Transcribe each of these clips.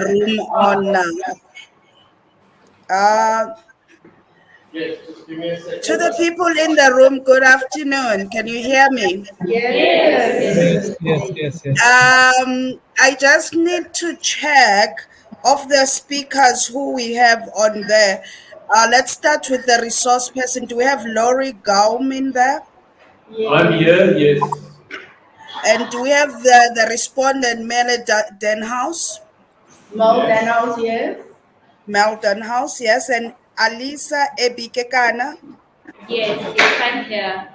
room on Yes, just give me a second. to the people in the room. Good afternoon. Can you hear me? Yes. Yes. I just need to check of the speakers who we have on there. Let's start with the resource person. Do we have Laurie Gaum in there? I'm here, yes. And do we have the respondent Mele Denhouse? Yes. Mel Denhouse, yes. And Alisa Ebikekana? Yes, I'm here.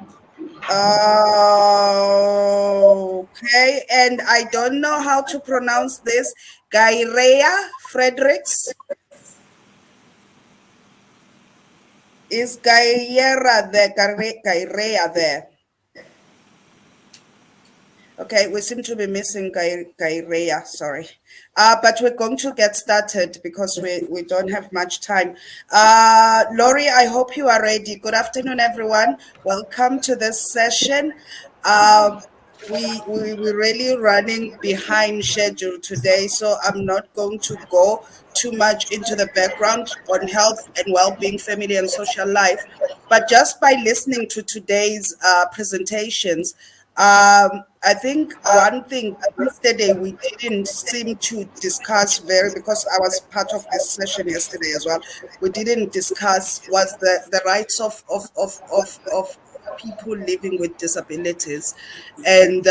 Okay, and I don't know how to pronounce this. Gairea Fredericks. Is Gaiera there? Gairea there? Okay, we seem to be missing Gairea, sorry. But we're going to get started because we don't have much time. Laurie, I hope you are ready. Good afternoon, everyone. Welcome to this session. We're really running behind schedule today, so I'm not going to go too much into the background on health and well-being, family and social life. But just by listening to today's presentations, I think one thing yesterday we didn't seem to discuss because I was part of this session yesterday as well. We didn't discuss was the rights of people living with disabilities, and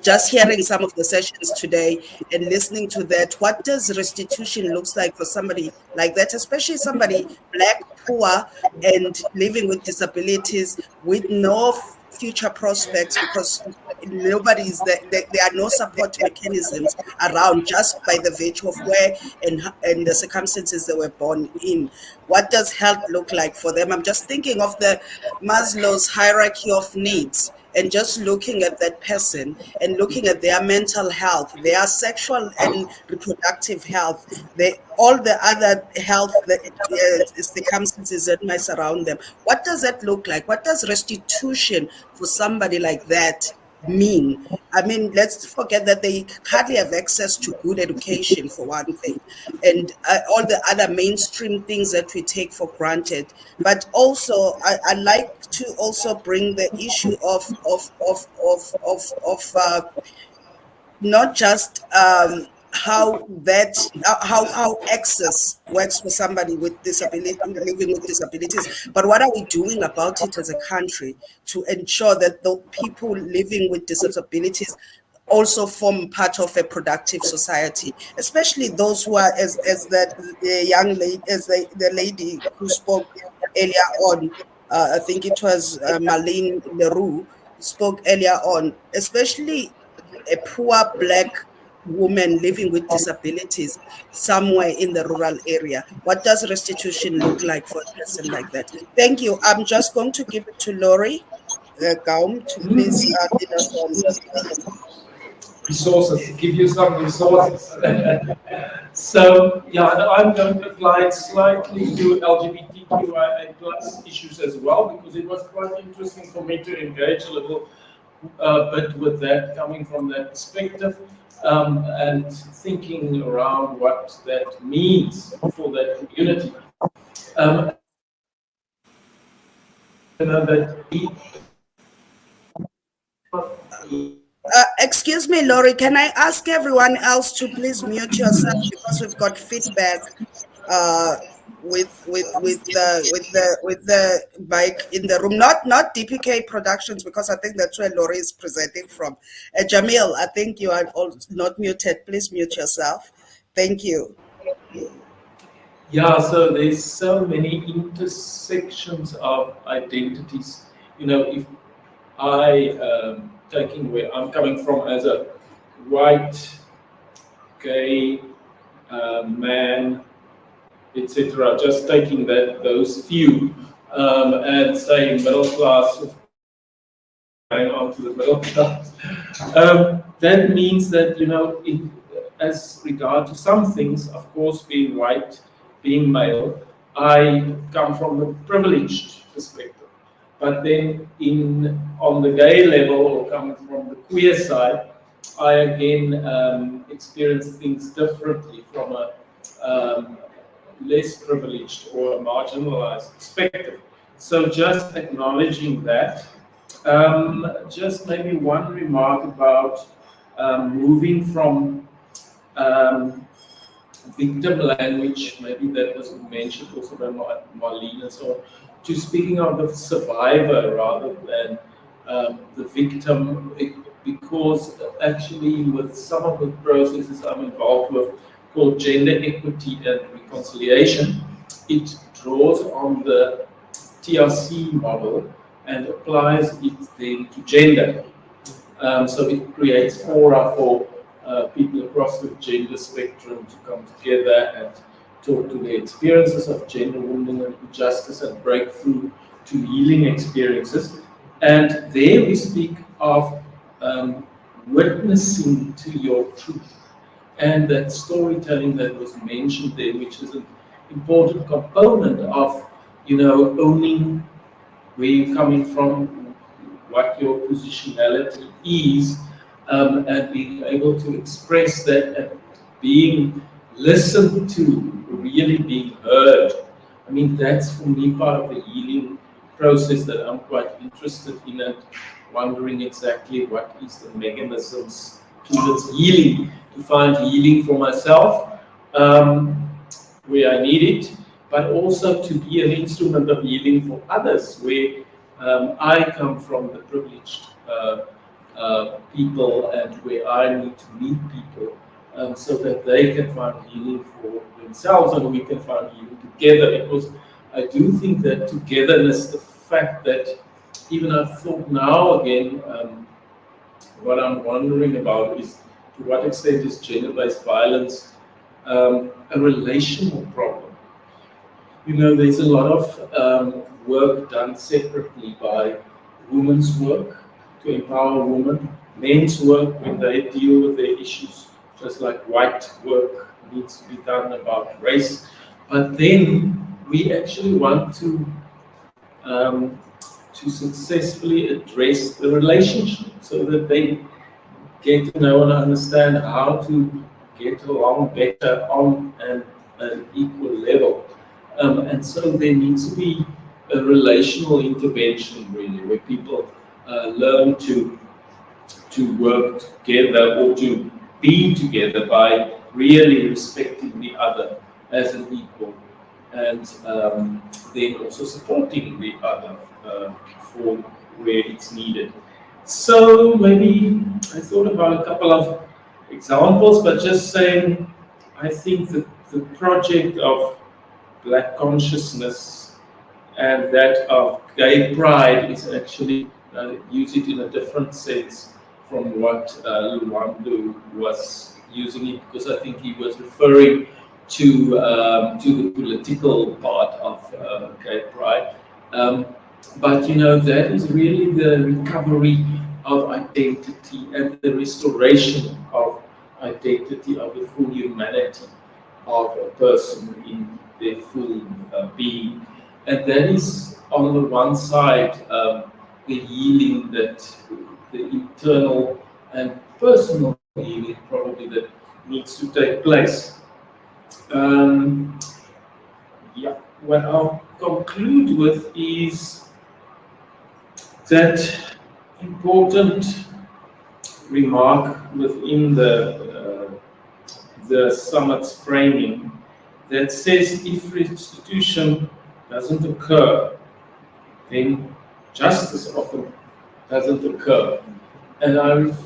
just hearing some of the sessions today and listening to that, what does restitution looks like for somebody like that, especially somebody Black, poor, and living with disabilities with no future prospects because nobody's there, there are no support mechanisms around just by the virtue of where and the circumstances they were born in. What does health look like for them? I'm just thinking of the Maslow's hierarchy of needs and just looking at that person and looking at their mental health, their sexual and reproductive health, all the other health circumstances that might surround them. What does that look like? What does restitution for somebody like that mean? I mean, let's forget that they hardly have access to good education, for one thing, and all the other mainstream things that we take for granted. But also, I like to also bring the issue of not just how access works for somebody with disability, living with disabilities, but what are we doing about it as a country to ensure that the people living with disabilities also form part of a productive society, especially those who are, as the young lady, as the lady who spoke earlier on, I think it was Marlene Leroux spoke earlier on, especially a poor Black woman living with disabilities somewhere in the rural area. What does restitution look like for a person like that? Thank you. I'm just going to give it to Laurie Gaum to please lead us on. Resources, give you some resources. So, yeah, I'm going to apply it slightly to LGBTQIA plus issues as well, because it was quite interesting for me to engage a little bit with that, coming from that perspective, and thinking around what that means for that community. Excuse me, Laurie, can I ask everyone else to please mute yourself because we've got feedback with the mic in the room, not DPK Productions, because I think that's where Laurie is presenting from. Jamil, I think you are all not muted. Please mute yourself. Thank you. Yeah, so there's so many intersections of identities. You know, if I taking where I'm coming from as a white, gay man, etc., just taking those few and saying middle class, going on to the middle class, that means that, you know, as regard to some things, of course, being white, being male, I come from a privileged perspective. But then on the gay level, or coming from the queer side, I again experience things differently from a less privileged or a marginalized perspective. So just acknowledging that. Just maybe one remark about moving from um, victim language, maybe that was mentioned also by Marlene and so on, to speaking of the survivor rather than the victim, because actually with some of the processes I'm involved with called gender equity and reconciliation, it draws on the TRC model and applies it then to gender. So it creates fora for people across the gender spectrum to come together and talk to their experiences of gender wounding and injustice and breakthrough to healing experiences. And there we speak of witnessing to your truth. And that storytelling that was mentioned there, which is an important component of, owning where you're coming from, what your positionality is, and being able to express that and being listened to, really being heard. I mean, that's for me part of the healing process that I'm quite interested in, and wondering exactly what is the mechanisms towards healing, to find healing for myself where I need it, but also to be an instrument of healing for others where I come from the privileged people and where I need to meet people so that they can find healing for themselves and we can find healing together. Because I do think that togetherness, the fact that even I've thought now again, what I'm wondering about is to what extent is gender-based violence a relational problem? There's a lot of work done separately by women's work to empower women, men's work when they deal with their issues, just like white work needs to be done about race. But then we actually want um, to successfully address the relationship so that they get to know and understand how to get along better on an equal level. And so there needs to be a relational intervention, really, where people learn to work together or to be together by really respecting the other as an equal, and then also supporting the other for where it's needed. So maybe I thought about a couple of examples, but just saying, I think that the project of Black consciousness and that of gay pride is actually use it in a different sense from what Luandu was using it, because I think he was referring to the political part of gay pride. But that is really the recovery of identity and the restoration of identity of the full humanity of a person in their full being. And that is on the one side the healing, that the internal and personal healing probably that needs to take place. Yeah, what I'll conclude with is that important remark within the summit's framing that says if restitution doesn't occur, then justice often doesn't occur. And I've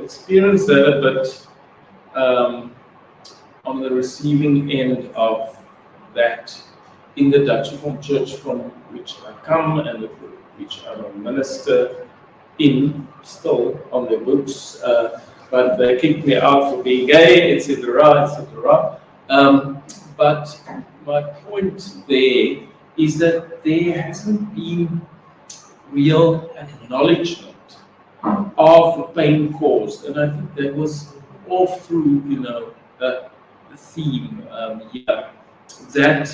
experienced that a bit on the receiving end of that in the Dutch Reformed Church from which I come and which I'm a minister in, still on their books, but they kicked me out for being gay, etc., etc. But my point there is that there hasn't been real acknowledgement of the pain caused, and I think that was all through, the theme here. That,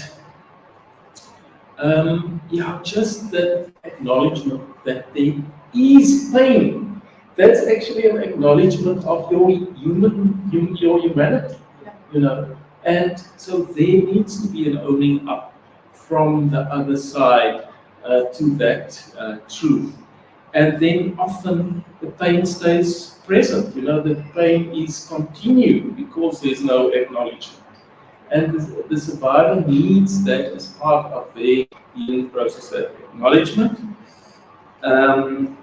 just that acknowledgement that there is pain that's actually an acknowledgement of your your humanity, you know. And so there needs to be an owning up from the other side to that truth. And then often the pain stays present, you know, the pain is continued because there's no acknowledgement. And the survivor needs that as part of their healing process, that acknowledgement. Um,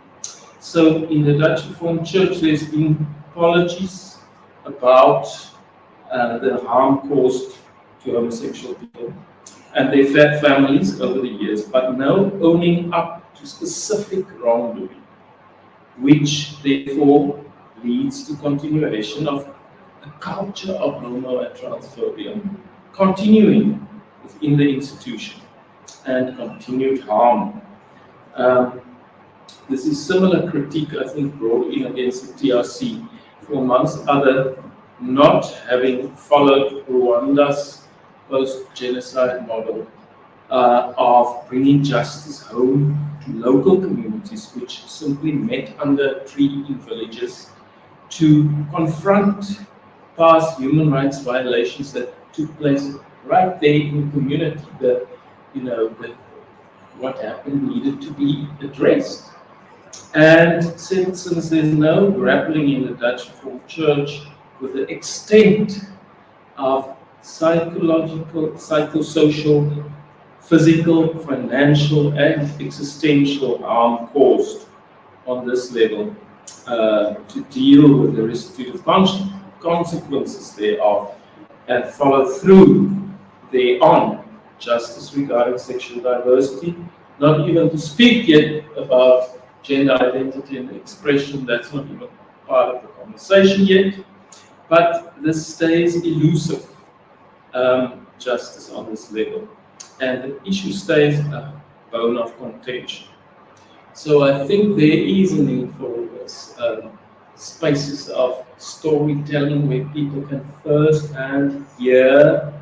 so in the Dutch Reformed Church, there's been apologies about the harm caused to homosexual people and their families over the years, but no owning up to specific wrongdoing, which therefore leads to continuation of a culture of homo and transphobia continuing within the institution and continued harm. Um, this is similar critique, I think, brought in against the TRC for, amongst other, not having followed Rwanda's post-genocide model of bringing justice home to local communities, which simply met under a tree in villages to confront past human rights violations that took place right there in the community. What happened needed to be addressed. And since there's no grappling in the Dutch Reformed Church with the extent of psychological, psychosocial, physical, financial, and existential harm caused on this level to deal with the restitutive consequences thereof and follow through thereon. Justice regarding sexual diversity, not even to speak yet about gender identity and expression, that's not even part of the conversation yet, but this stays elusive, justice on this level. And the issue stays a bone of contention. So I think there is a need for this, spaces of storytelling where people can first-hand hear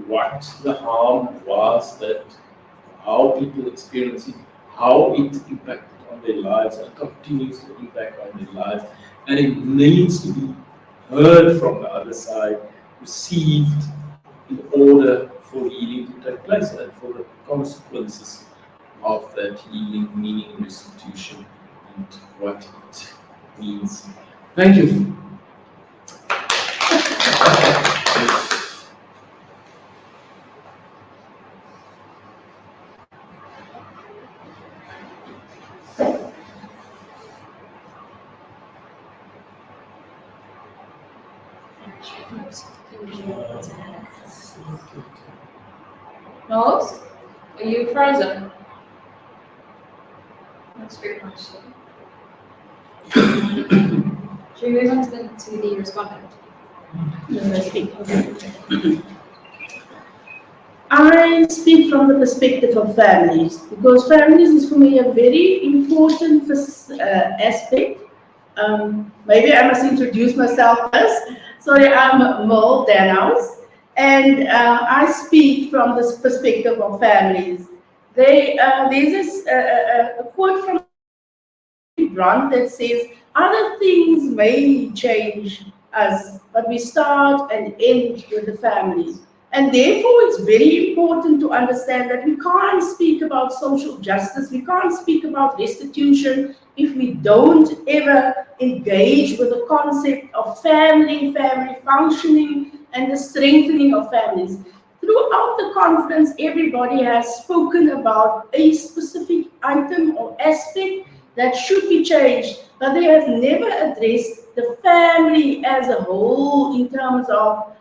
what the harm was, that how people experience it, how it impacted on their lives and continues to impact on their lives. And it needs to be heard from the other side, received in order for healing to take place and for the consequences of that healing, meaning restitution, and what it means. Thank you. Nose? Are you frozen? That's very much so. Should we move on to the respondent? I speak from the perspective of families because families is for me a very important aspect. Maybe I must introduce myself first. Sorry, I'm Mel Danhaus, and I speak from this perspective of families. There's this a quote from Grant that says, "Other things may change us, but we start and end with the family." And therefore, it's very important to understand that we can't speak about social justice, we can't speak about restitution if we don't ever engage with the concept of family functioning, and the strengthening of families. Throughout the conference, everybody has spoken about a specific item or aspect that should be changed, but they have never addressed the family as a whole in terms of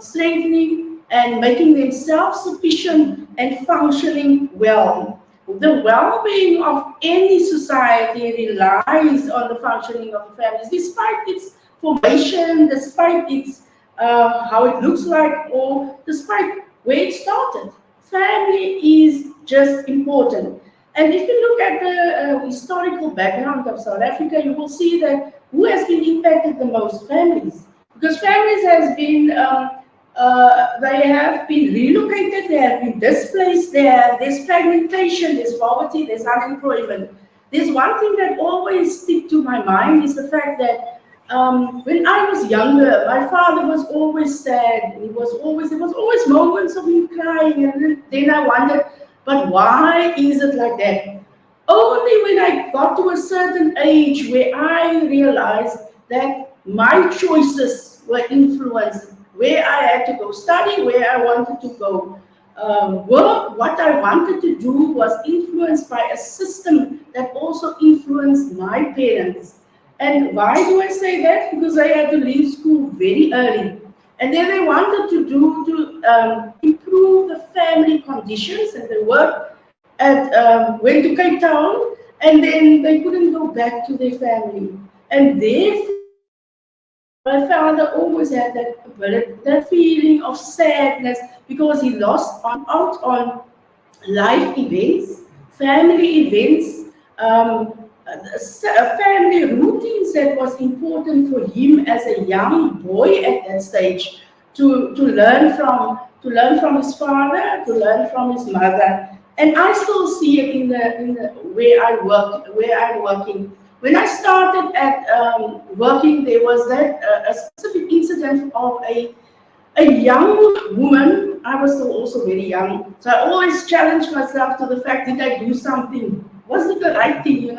strengthening and making them self-sufficient and functioning well. The well-being of any society relies on the functioning of the families, despite its formation, despite its how it looks like, or despite where it started. Family is just important. And if you look at the historical background of South Africa, you will see that who has been impacted the most? Families. Because families has been, they have been relocated, they have been displaced, there's fragmentation, there's poverty, there's unemployment. there's one thing that always stick to my mind is the fact that when I was younger, my father was always sad. There was always moments of him crying, and then I wondered, but why is it like that? Only when I got to a certain age where I realized that my choices were influenced, where I had to go study, where I wanted to go work, what I wanted to do was influenced by a system that also influenced my parents. And why do I say that? Because I had to leave school very early. And then they wanted to do to improve the family conditions, and they worked at went to Cape Town, and then they couldn't go back to their family. And my father always had that feeling of sadness because he lost out on life events, family events, family routines that was important for him as a young boy at that stage to learn from his father, to learn from his mother. And I still see it in the where I'm working. When I started at working, there was that a specific incident of a young woman. I was still also very young, so I always challenged myself to the fact: did I do something? Was it the right thing?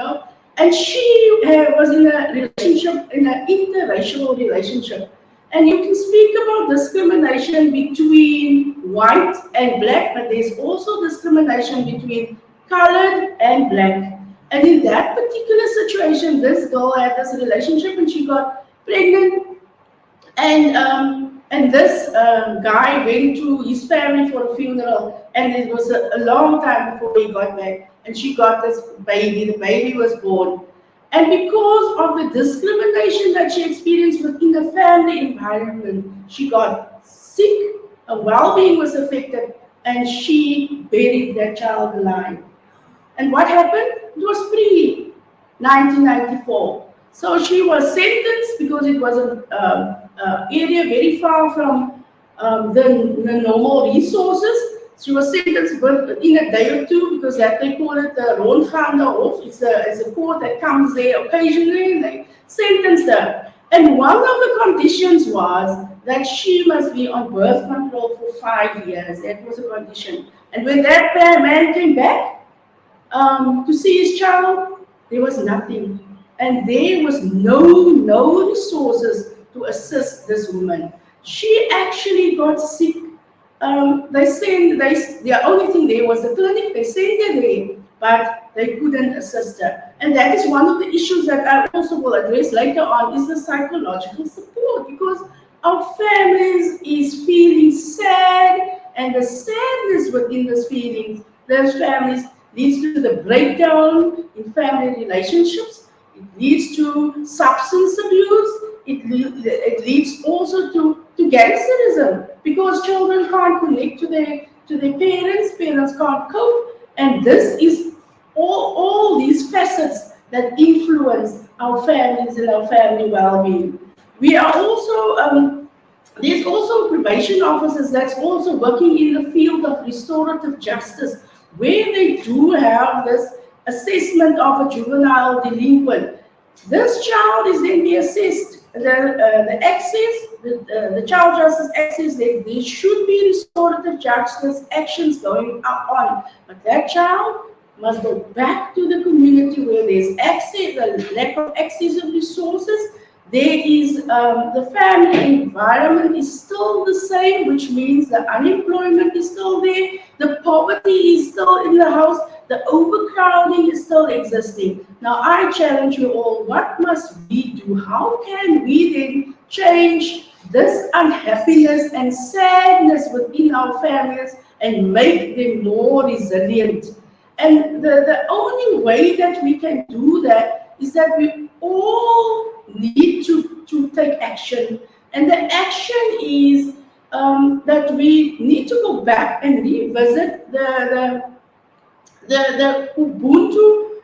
And she was in a relationship, in an interracial relationship. And you can speak about discrimination between white and black, but there's also discrimination between colored and black. And in that particular situation, this girl had this relationship and she got pregnant, and this guy went to his family for a funeral, and it was a long time before he got back. And she got this baby. The baby was born, and because of the discrimination that she experienced within the family environment, she got sick. Her well-being was affected, and she buried that child alive. And what happened? It was pre 1994. So she was sentenced because it was an area very far from the normal resources. She was sentenced in a day or two because that they call it the rondgaande hof. It's a court that comes there occasionally and they sentenced her. And one of the conditions was that she must be on birth control for 5 years. That was a condition. And when that man came back, to see his child, there was nothing. And there was no resources to assist this woman. She actually got sick. The only thing there was the clinic, they sent her there, but they couldn't assist her. And that is one of the issues that I also will address later on, is the psychological support, because our families is feeling sad, and the sadness within those families leads to the breakdown in family relationships. It leads to substance abuse. It leads also to gangsterism, because children can't connect to their parents. Parents can't cope, and this is all these facets that influence our families and our family well-being. We are also there's also probation officers that's also working in the field of restorative justice, where they do have this assessment of a juvenile delinquent. This child is then be assessed. The child justice access, there should be restorative justice actions going on, but that child must go back to the community where there's access, the lack of access of resources. There is the family environment is still the same, which means the unemployment is still there, the poverty is still in the house, the overcrowding is still existing. Now I challenge you all, what must we do? How can we then change this unhappiness and sadness within our families and make them more resilient? And the only way that we can do that is that we all need to take action. And the action is that we need to go back and revisit the Ubuntu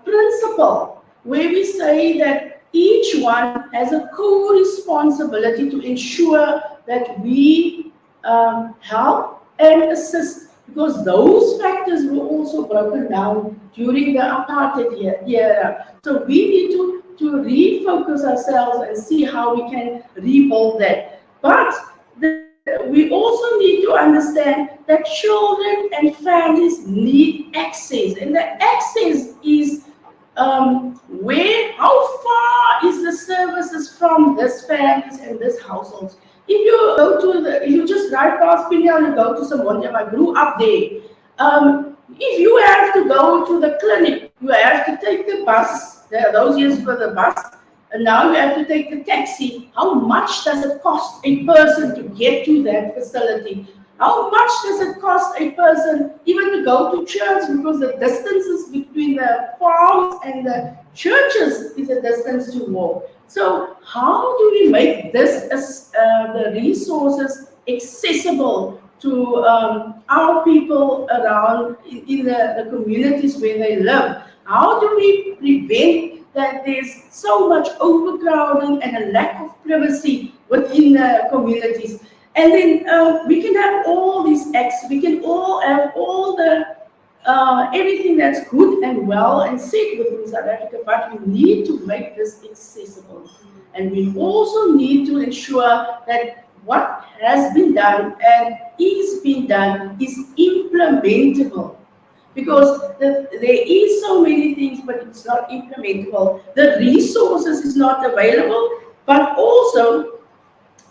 principle, where we say that each one has a co-responsibility to ensure that we help and assist because those factors were also broken down during the apartheid era. So we need to refocus ourselves and see how we can rebuild that. But we also need to understand that children and families need access, and the access is where, how far is the services from this families and this households. If you go to the, if you just drive past Pinyal, you go to Samondia, I grew up there. If you have to go to the clinic, you have to take the bus. Those years for the bus, and now you have to take the taxi. How much does it cost a person to get to that facility? How much does it cost a person even to go to church, because the distances between the farms and the churches is a distance to walk. So how do we make this as the resources accessible to our people around in the communities where they live? How do we prevent that there's so much overcrowding and a lack of privacy within the communities? And then we can have all these acts, we can all have all the everything that's good and well and safe within South Africa, but we need to make this accessible. And we also need to ensure that what has been done and is being done is implementable. Because there is so many things, but it's not implementable. The resources is not available, but also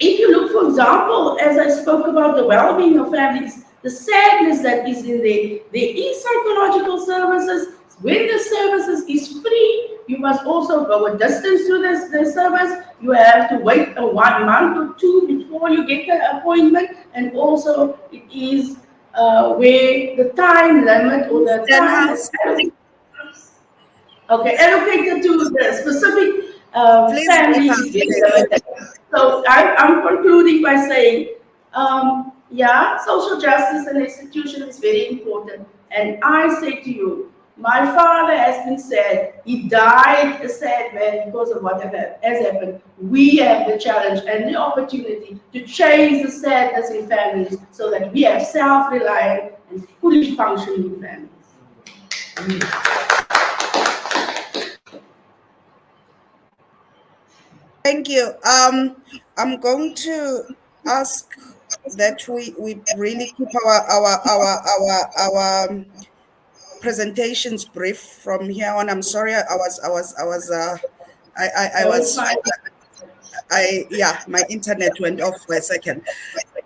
if you look, for example, as I spoke about the well-being of families, the sadness that is in there is psychological services. When the services is free, you must also go a distance to the service. You have to wait 1 month or two before you get the appointment, and also it is where the time limit or the time allocated to the specific Please wrap family up. is very limited. So I'm concluding by saying, yeah, social justice and institution is very important. And I say to you, my father has been sad. He died a sad man because of what has happened. We have the challenge and the opportunity to change the sadness in families so that we have self-reliant and fully functioning families. Thank you. I'm going to ask that we really keep our presentations brief from here on. I'm sorry, I was yeah, my internet went off for a second.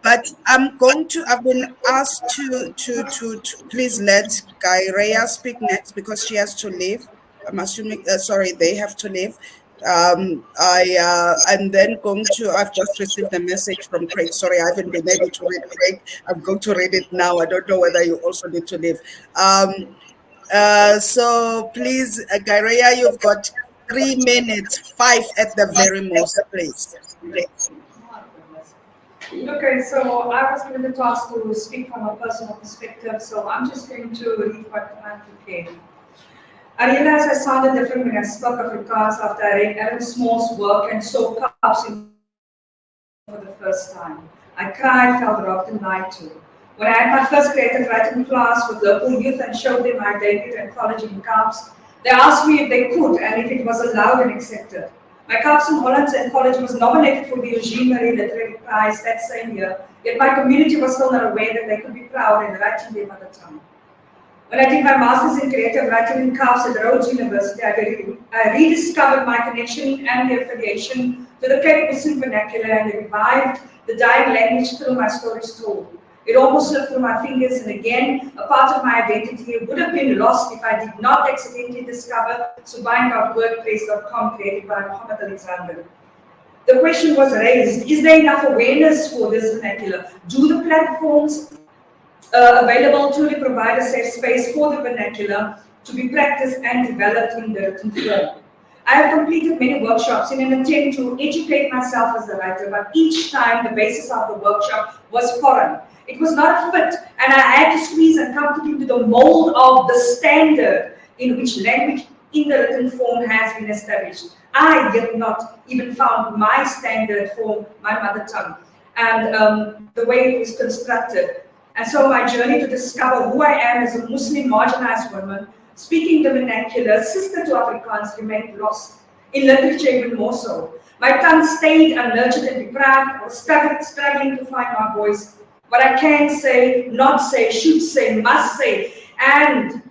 But I've been asked to please let Guy Rhea speak next because she has to leave. I'm assuming, sorry, they have to leave. I'm then going to, I've just received a message from Craig. Sorry, I haven't been able to read Craig. I'm going to read it now. I don't know whether you also need to leave. So please, Guy Rhea, you've got 3 minutes, 5 at the very most, please. Okay, so I was given the task to speak from a personal perspective, so I'm just going to read what I prepared. I realized I sounded different when I spoke Afrikaans after I read Adam Small's work and saw cups for the first time. I cried, felt robbed, and lied to. When I had my first creative writing class with local youth and showed them my debut anthology in Kaps, they asked me if they could and if it was allowed and accepted. My Kaps in Holland's anthology was nominated for the Eugene Marie Literary Prize that same year, yet my community was still not aware that they could be proud and write in their mother tongue. When I did my master's in creative writing in Kaps at Rhodes University, I rediscovered my connection and the affiliation to the Cape Breton vernacular and revived the dying language through my stories told. It almost slipped through my fingers, and again, a part of my identity would have been lost if I did not accidentally discover subain.wordpress.com, created by Mohammed Alexander. The question was raised, is there enough awareness for this vernacular? Do the platforms available truly provide a safe space for the vernacular to be practiced and developed in the written form? I have completed many workshops in an attempt to educate myself as a writer, but each time the basis of the workshop was foreign. It was not a fit, and I had to squeeze uncomfortably into the mold of the standard in which language in the written form has been established. I yet not even found my standard form, my mother tongue, and the way it was constructed. And so my journey to discover who I am as a Muslim marginalized woman, speaking the vernacular, sister to Afrikaans, remained lost. In literature even more so. My tongue stayed unnurtured and deprived. I was struggling to find my voice. What I can say, not say, should say, must say. And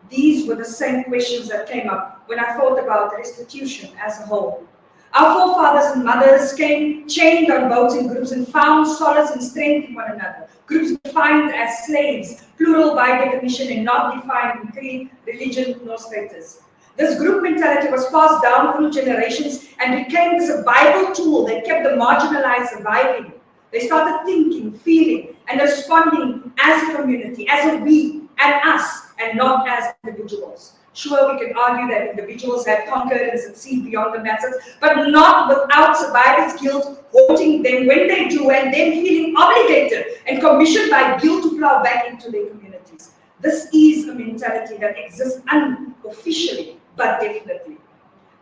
these were the same questions that came up when I thought about restitution as a whole. Our forefathers and mothers came chained on boats in groups and found solace and strength in one another. Groups defined as slaves, plural by definition and not defined in creed, religion, nor status. This group mentality was passed down through generations and became the survival tool that kept the marginalized surviving. They started thinking, feeling, and responding as a community, as a we and us, and not as individuals. Sure, we can argue that individuals have conquered and succeed beyond the masses, but not without survivor's guilt haunting them when they do, and then feeling obligated and commissioned by guilt to plow back into their communities. This is a mentality that exists unofficially, but definitely.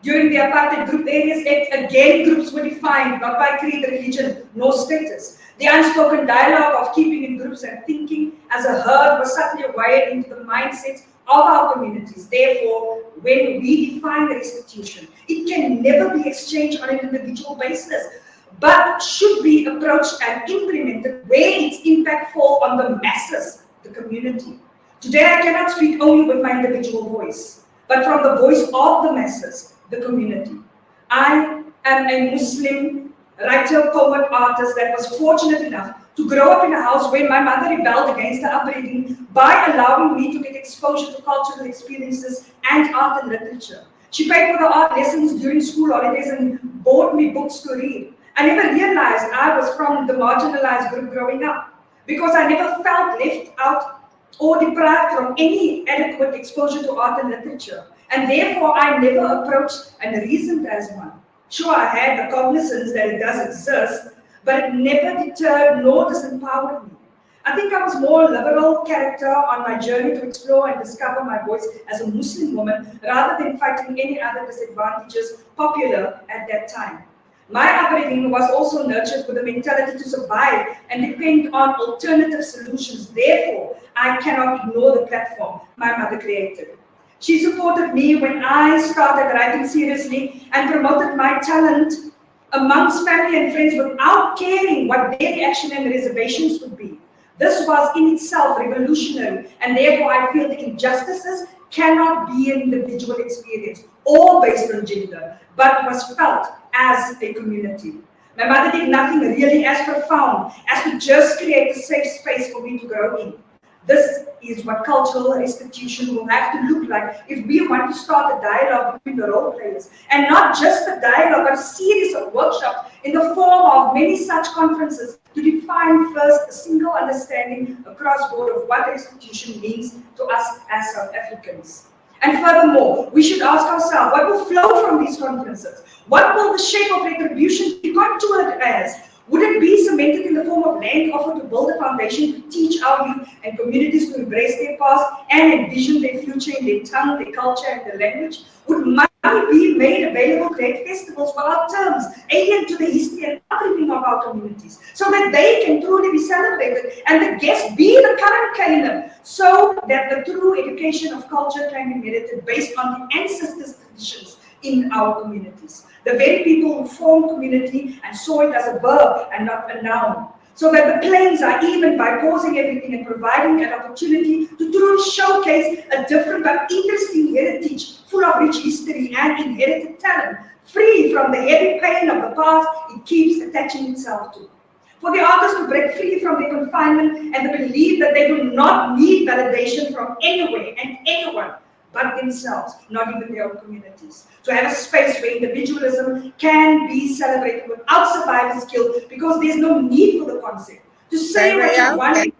During the apartheid group areas, again groups were defined not by creed, religion, nor status. The unspoken dialogue of keeping in groups and thinking as a herd was subtly wired into the mindsets of our communities. Therefore, when we define restitution, it can never be exchanged on an individual basis, but should be approached and implemented where its impact falls on the masses, the community. Today, I cannot speak only with my individual voice, but from the voice of the masses, the community. I am a Muslim writer, poet, artist that was fortunate enough to grow up in a house where my mother rebelled against her upbringing by allowing me to get exposure to cultural experiences and art and literature. She paid for the art lessons during school holidays and bought me books to read. I never realized I was from the marginalized group growing up because I never felt left out or deprived from any adequate exposure to art and literature. And therefore, I never approached and reasoned as one. Sure, I had the cognizance that it does exist, but it never deterred nor disempowered me. I think I was more liberal character on my journey to explore and discover my voice as a Muslim woman rather than fighting any other disadvantages popular at that time. My upbringing was also nurtured with a mentality to survive and depend on alternative solutions. Therefore, I cannot ignore the platform my mother created. She supported me when I started writing seriously and promoted my talent amongst family and friends without caring what their reaction and reservations would be. This was in itself revolutionary, and therefore I feel the injustices cannot be an individual experience or based on gender, but was felt as a community. My mother did nothing really as profound as to just create a safe space for me to grow in. This is what cultural restitution will have to look like if we want to start a dialogue between the role players. And not just a dialogue, but a series of workshops in the form of many such conferences to define first a single understanding across board of what restitution means to us as South Africans. And furthermore, we should ask ourselves, what will flow from these conferences? What will the shape of retribution be contoured as? Would it be cemented in the form of land offered to build a foundation to teach our youth and communities to embrace their past and envision their future in their tongue, their culture, and their language? Would money be made available to create festivals for our terms, alien to the history and upbringing of our communities, so that they can truly be celebrated and the guests be the current Canaan, so that the true education of culture can be merited based on the ancestors' traditions in our communities? The very people who form community and saw it as a verb and not a noun. So that the claims are even by pausing everything and providing an opportunity to truly showcase a different but interesting heritage full of rich history and inherited talent, free from the heavy pain of the past it keeps attaching itself to. For the artists to break free from their confinement and the belief that they do not need validation from anywhere and anyone but themselves, not even their own communities. To have a space where individualism can be celebrated without survivor's guilt because there's no need for the concept. To say what you want,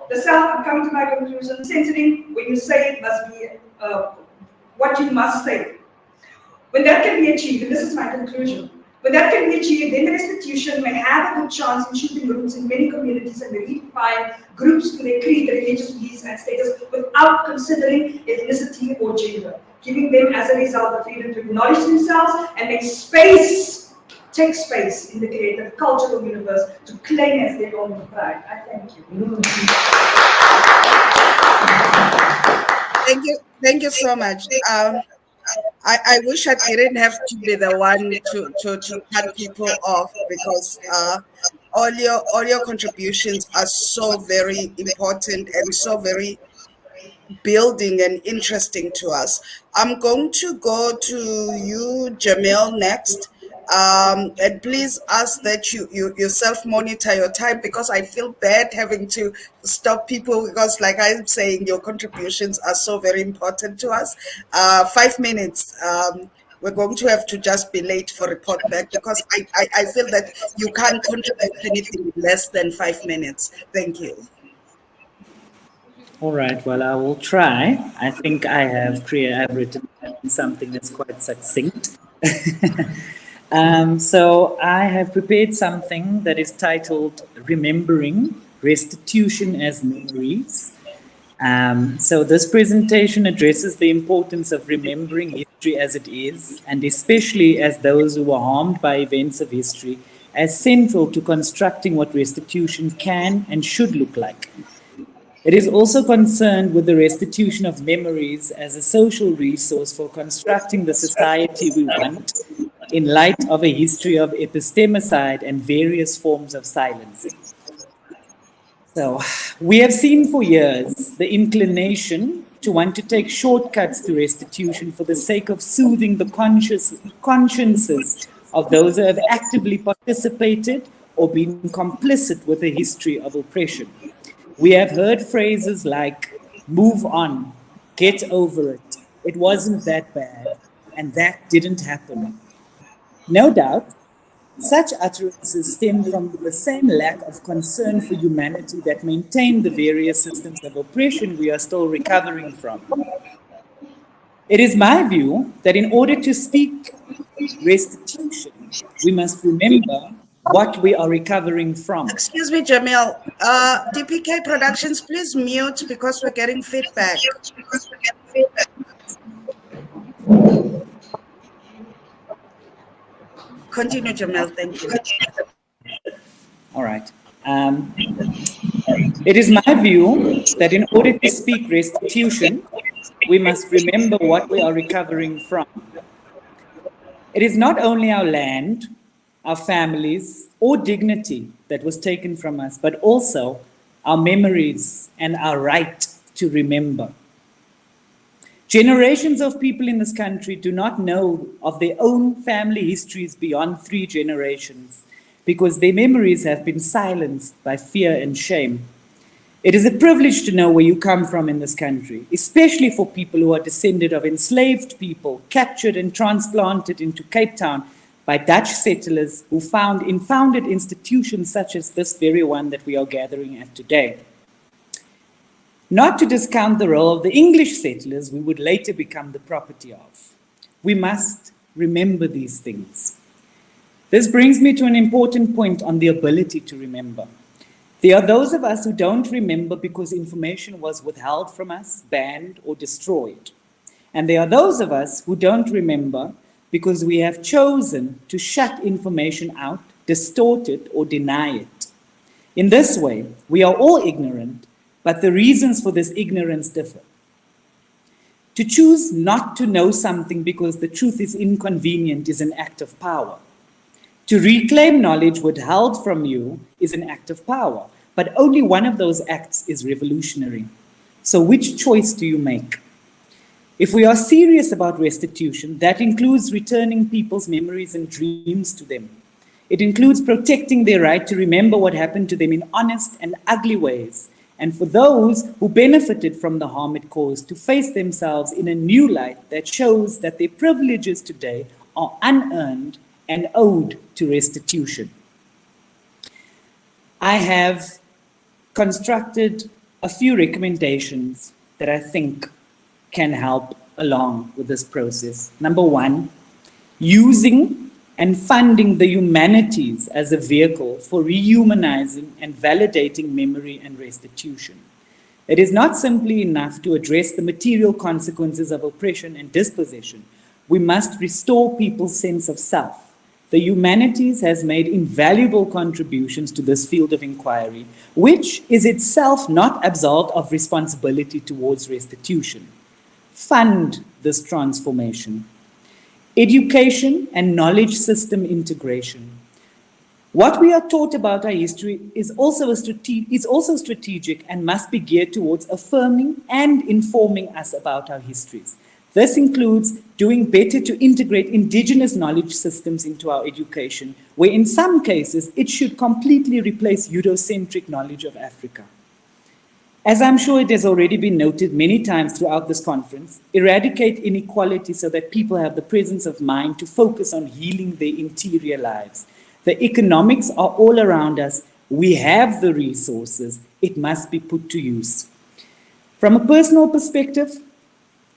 the self, I'm coming to my conclusion, censoring when you say it must be what you must say. When that can be achieved, and this is my conclusion, when that can be achieved, then restitution may have a good chance in shooting roots in many communities and redefine groups to their creed, religious beliefs, and status without considering ethnicity or gender, giving them as a result the freedom to acknowledge themselves and make space take space in the creative cultural universe to claim as their own pride. I thank you. Thank you so much. I wish I didn't have to be the one to cut people off because all your contributions are so very important and so very building and interesting to us. I'm going to go to you, Jamil, next. And please ask that you self-monitor your time because I feel bad having to stop people because, like I'm saying, your contributions are so very important to us. 5 minutes. We're going to have to just be late for report back because I feel that you can't contribute anything less than 5 minutes. Thank you. All right, well, I will try. I think I've written something that's quite succinct. So I have prepared something that is titled Remembering Restitution as Memories. So this presentation addresses the importance of remembering history as it is, and especially as those who were harmed by events of history, as central to constructing what restitution can and should look like. It is also concerned with the restitution of memories as a social resource for constructing the society we want in light of a history of epistemicide and various forms of silencing. So, we have seen for years the inclination to want to take shortcuts to restitution for the sake of soothing the consciences of those who have actively participated or been complicit with a history of oppression. We have heard phrases like, move on, get over it, it wasn't that bad, and that didn't happen. No doubt, such utterances stem from the same lack of concern for humanity that maintain the various systems of oppression we are still recovering from. It is my view that in order to speak restitution, we must remember what we are recovering from. Excuse me, Jamil. DPK Productions, please mute because we're getting feedback. Continue, Jamil. Thank you. All right. It is my view that in order to speak restitution, we must remember what we are recovering from. It is not only our land, our families, or dignity that was taken from us, but also our memories and our right to remember. Generations of people in this country do not know of their own family histories beyond 3 generations because their memories have been silenced by fear and shame. It is a privilege to know where you come from in this country, especially for people who are descended of enslaved people, captured and transplanted into Cape Town by Dutch settlers who founded institutions such as this very one that we are gathering at today. Not to discount the role of the English settlers we would later become the property of. We must remember these things. This brings me to an important point on the ability to remember. There are those of us who don't remember because information was withheld from us, banned, or destroyed. And there are those of us who don't remember because we have chosen to shut information out, distort it, or deny it. In this way, we are all ignorant, but the reasons for this ignorance differ. To choose not to know something because the truth is inconvenient is an act of power. To reclaim knowledge withheld from you is an act of power, but only one of those acts is revolutionary. So which choice do you make? If we are serious about restitution, that includes returning people's memories and dreams to them. It includes protecting their right to remember what happened to them in honest and ugly ways, and for those who benefited from the harm it caused to face themselves in a new light that shows that their privileges today are unearned and owed to restitution. I have constructed a few recommendations that I think can help along with this process. Number one, using and funding the humanities as a vehicle for rehumanizing and validating memory and restitution. It is not simply enough to address the material consequences of oppression and dispossession. We must restore people's sense of self, the humanities has made invaluable contributions to this field of inquiry, which is itself not absolved of responsibility towards restitution. Fund this transformation. Education and knowledge system integration. What we are taught about our history is also strategic and must be geared towards affirming and informing us about our histories. This includes doing better to integrate indigenous knowledge systems into our education, where in some cases it should completely replace Eurocentric knowledge of Africa. As I'm sure it has already been noted many times throughout this conference, eradicate inequality so that people have the presence of mind to focus on healing their interior lives. The economics are all around us. We have the resources. It must be put to use. From a personal perspective,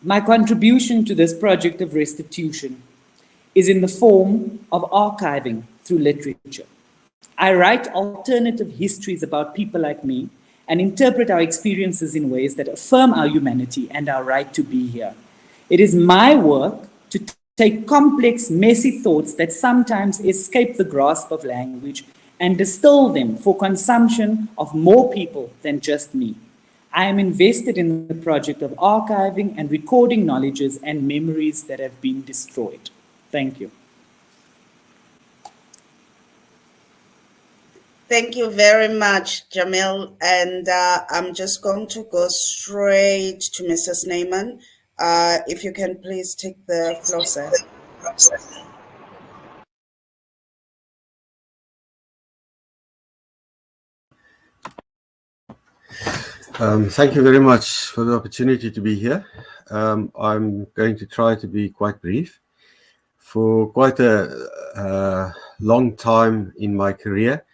my contribution to this project of restitution is in the form of archiving through literature. I write alternative histories about people like me and interpret our experiences in ways that affirm our humanity and our right to be here. It is my work to take complex, messy thoughts that sometimes escape the grasp of language and distill them for consumption of more people than just me. I am invested in the project of archiving and recording knowledges and memories that have been destroyed. Thank you. Thank you very much, Jamil. And I'm just going to go straight to Mr. Snyman. If you can please take the floor, sir. Thank you very much for the opportunity to be here. I'm going to try to be quite brief. For quite a long time in my career,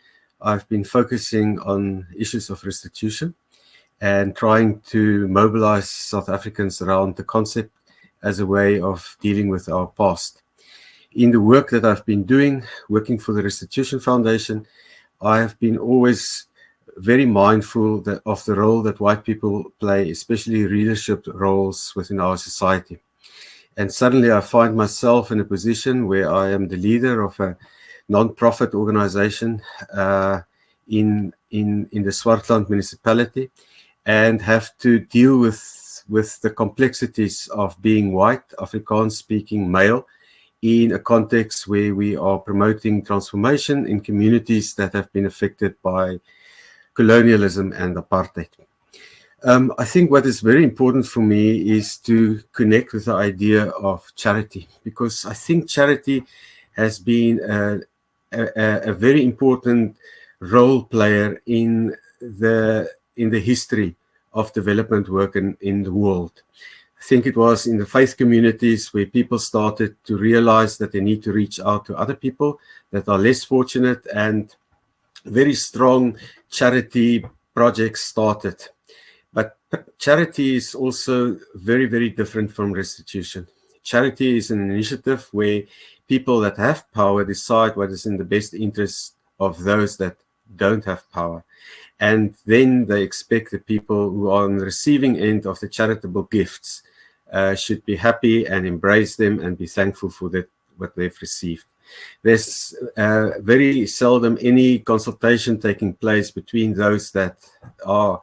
I've been focusing on issues of restitution and trying to mobilize South Africans around the concept as a way of dealing with our past. In the work that I've been doing, working for the Restitution Foundation, I have been always very mindful of the role that white people play, especially leadership roles within our society. And suddenly I find myself in a position where I am the leader of a non-profit organization in the Swartland municipality, and have to deal with the complexities of being white, Afrikaans-speaking male, in a context where we are promoting transformation in communities that have been affected by colonialism and apartheid. I think what is very important for me is to connect with the idea of charity, because I think charity has been a very important role player in the history of development work in the world. I think it was in the faith communities where people started to realize that they need to reach out to other people that are less fortunate, and very strong charity projects started. But charity is also very, very different from restitution. Charity is an initiative where people that have power decide what is in the best interest of those that don't have power. And then they expect the people who are on the receiving end of the charitable gifts should be happy and embrace them and be thankful for what they've received. There's very seldom any consultation taking place between those that are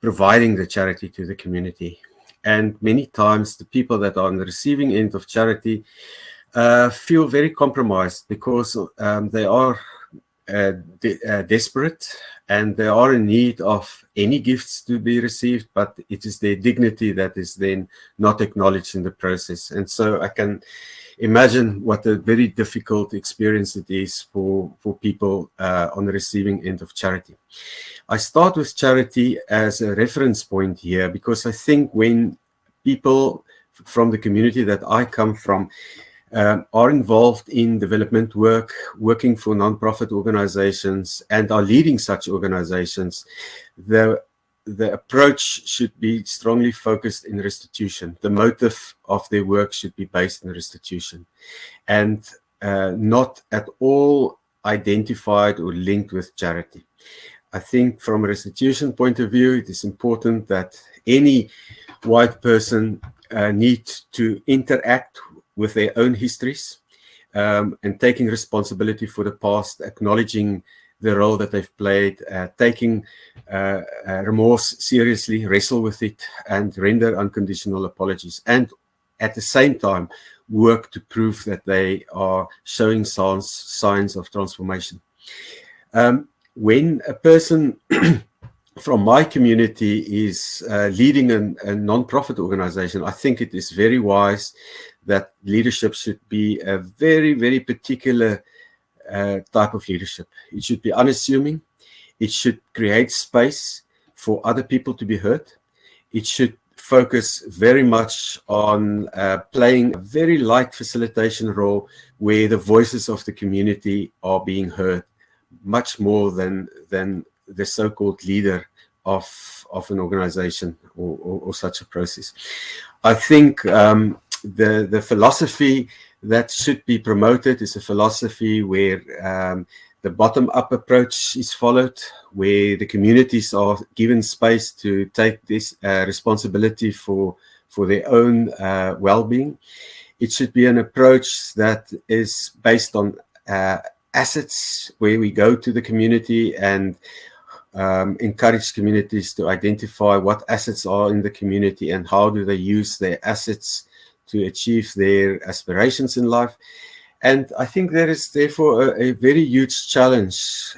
providing the charity to the community. And many times the people that are on the receiving end of charity feel very compromised, because they are desperate and they are in need of any gifts to be received, but it is their dignity that is then not acknowledged in the process. And so I can imagine what a very difficult experience it is for people on the receiving end of charity. I start with charity as a reference point here, because I think when people from the community that I come from are involved in development work, working for non-profit organizations, and are leading such organizations, the approach should be strongly focused in restitution. The motive of their work should be based in restitution, and not at all identified or linked with charity. I think from a restitution point of view, it is important that any white person needs to interact with their own histories, and taking responsibility for the past, acknowledging the role that they've played, taking remorse seriously, wrestle with it, and render unconditional apologies. And at the same time, work to prove that they are showing signs of transformation. When a person from my community is leading a non-profit organization, I think it is very wise that leadership should be a very, very particular type of leadership. It should be unassuming. It should create space for other people to be heard. It should focus very much on playing a very light facilitation role where the voices of the community are being heard, much more than the so-called leader of an organization or such a process. I think the philosophy that should be promoted is a philosophy where the bottom-up approach is followed, where the communities are given space to take this responsibility for their own well-being. It should be an approach that is based on assets, where we go to the community and encourage communities to identify what assets are in the community and how do they use their assets to achieve their aspirations in life. And I think there is therefore a very huge challenge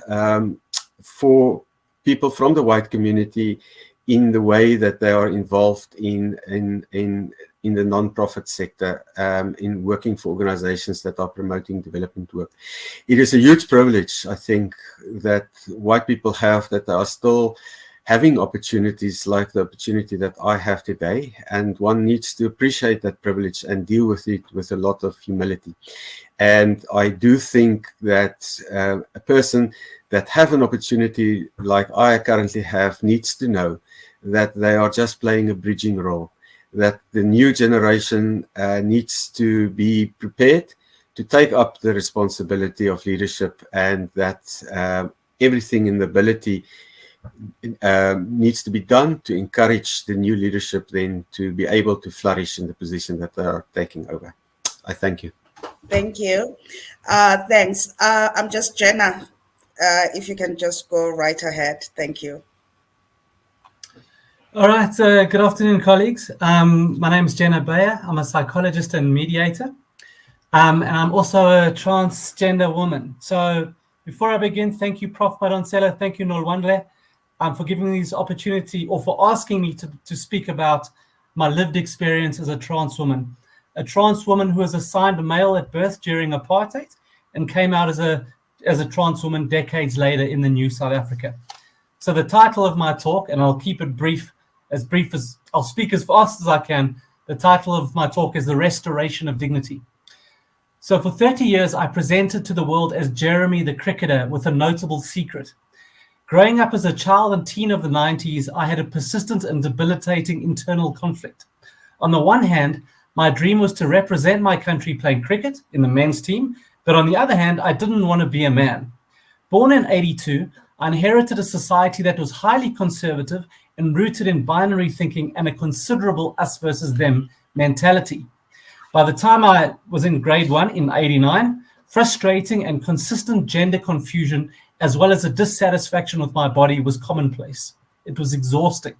for people from the white community in the way that they are involved in the non-profit sector, in working for organizations that are promoting development work. It is a huge privilege, I think, that white people have, that they are still having opportunities like the opportunity that I have today, and one needs to appreciate that privilege and deal with it with a lot of humility. And I do think that a person that have an opportunity like I currently have needs to know that they are just playing a bridging role, that the new generation needs to be prepared to take up the responsibility of leadership, and that everything in the ability needs to be done to encourage the new leadership then to be able to flourish in the position that they are taking over. I thank you. Thank you. Thanks. I'm just Jenna. If you can just go right ahead. Thank you. All right. Good afternoon, colleagues. My name is Jenna Bayer. I'm a psychologist and mediator. And I'm also a transgender woman. So before I begin, thank you, Prof. Madonsela. Thank you, Nolwandle, for giving me this opportunity, or for asking me to speak about my lived experience as a trans woman. A trans woman who was assigned a male at birth during apartheid and came out as a trans woman decades later in the new South Africa. So the title of my talk, and I'll keep it brief as I'll speak as fast as I can. The title of my talk is The Restoration of Dignity. So for 30 years, I presented to the world as Jeremy the cricketer with a notable secret. Growing up as a child and teen of the 90s, I had a persistent and debilitating internal conflict. On the one hand, my dream was to represent my country playing cricket in the men's team, but on the other hand, I didn't want to be a man. Born in 82, I inherited a society that was highly conservative and rooted in binary thinking and a considerable us versus them mentality. By the time I was in grade 1 in 89, frustrating and consistent gender confusion as well as a dissatisfaction with my body was commonplace. It was exhausting.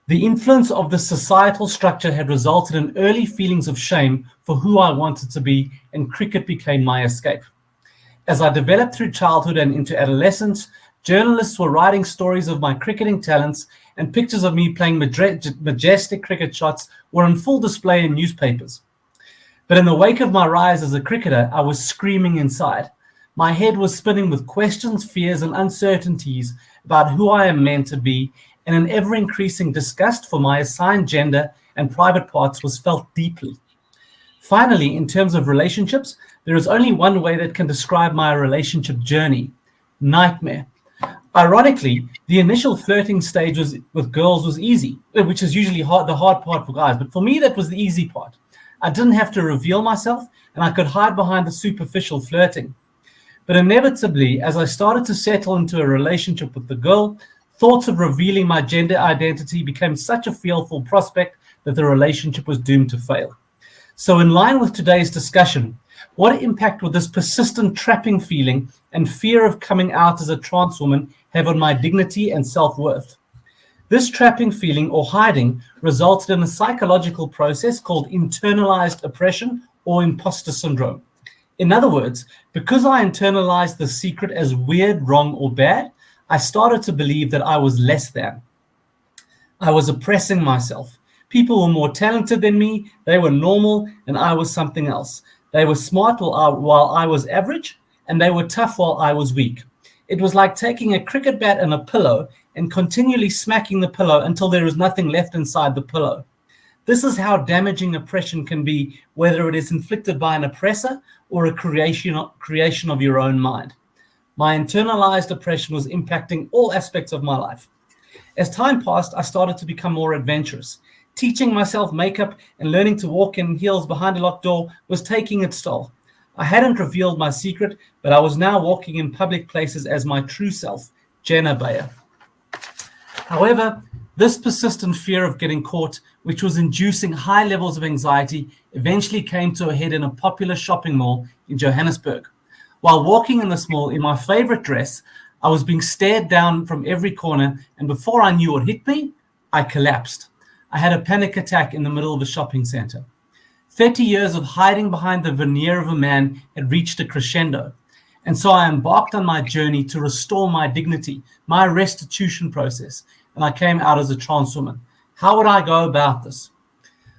The influence of the societal structure had resulted in early feelings of shame for who I wanted to be, and cricket became my escape. As I developed through childhood and into adolescence, journalists were writing stories of my cricketing talents, and pictures of me playing majestic cricket shots were on full display in newspapers. But in the wake of my rise as a cricketer, I was screaming inside. My head was spinning with questions, fears, and uncertainties about who I am meant to be, and an ever-increasing disgust for my assigned gender and private parts was felt deeply. Finally, in terms of relationships, there is only one way that can describe my relationship journey: nightmare. Ironically, the initial flirting stage with girls was easy, which is usually the hard part for guys, but for me that was the easy part. I didn't have to reveal myself, and I could hide behind the superficial flirting. But inevitably, as I started to settle into a relationship with the girl, thoughts of revealing my gender identity became such a fearful prospect that the relationship was doomed to fail. So in line with today's discussion, What impact would this persistent trapping feeling and fear of coming out as a trans woman have on my dignity and self-worth? This trapping feeling or hiding resulted in a psychological process called internalized oppression or imposter syndrome. In other words, because I internalized the secret as weird, wrong, or bad, I started to believe that I was less than. I was oppressing myself. People were more talented than me, they were normal, and I was something else. They were smart while I was average, and they were tough while I was weak. It was like taking a cricket bat and a pillow and continually smacking the pillow until there is nothing left inside the pillow. This is how damaging oppression can be, whether it is inflicted by an oppressor or a creation of your own mind. My internalized oppression was impacting all aspects of my life. As time passed, I started to become more adventurous. Teaching myself makeup and learning to walk in heels behind a locked door was taking its toll. I hadn't revealed my secret, but I was now walking in public places as my true self, Jenna Bayer. However, this persistent fear of getting caught, which was inducing high levels of anxiety, eventually came to a head in a popular shopping mall in Johannesburg. While walking in this mall in my favorite dress, I was being stared down from every corner, and before I knew what hit me, I collapsed. I had a panic attack in the middle of a shopping center. 30 years of hiding behind the veneer of a man had reached a crescendo, and so I embarked on my journey to restore my dignity, my restitution process, and I came out as a trans woman. How would I go about this?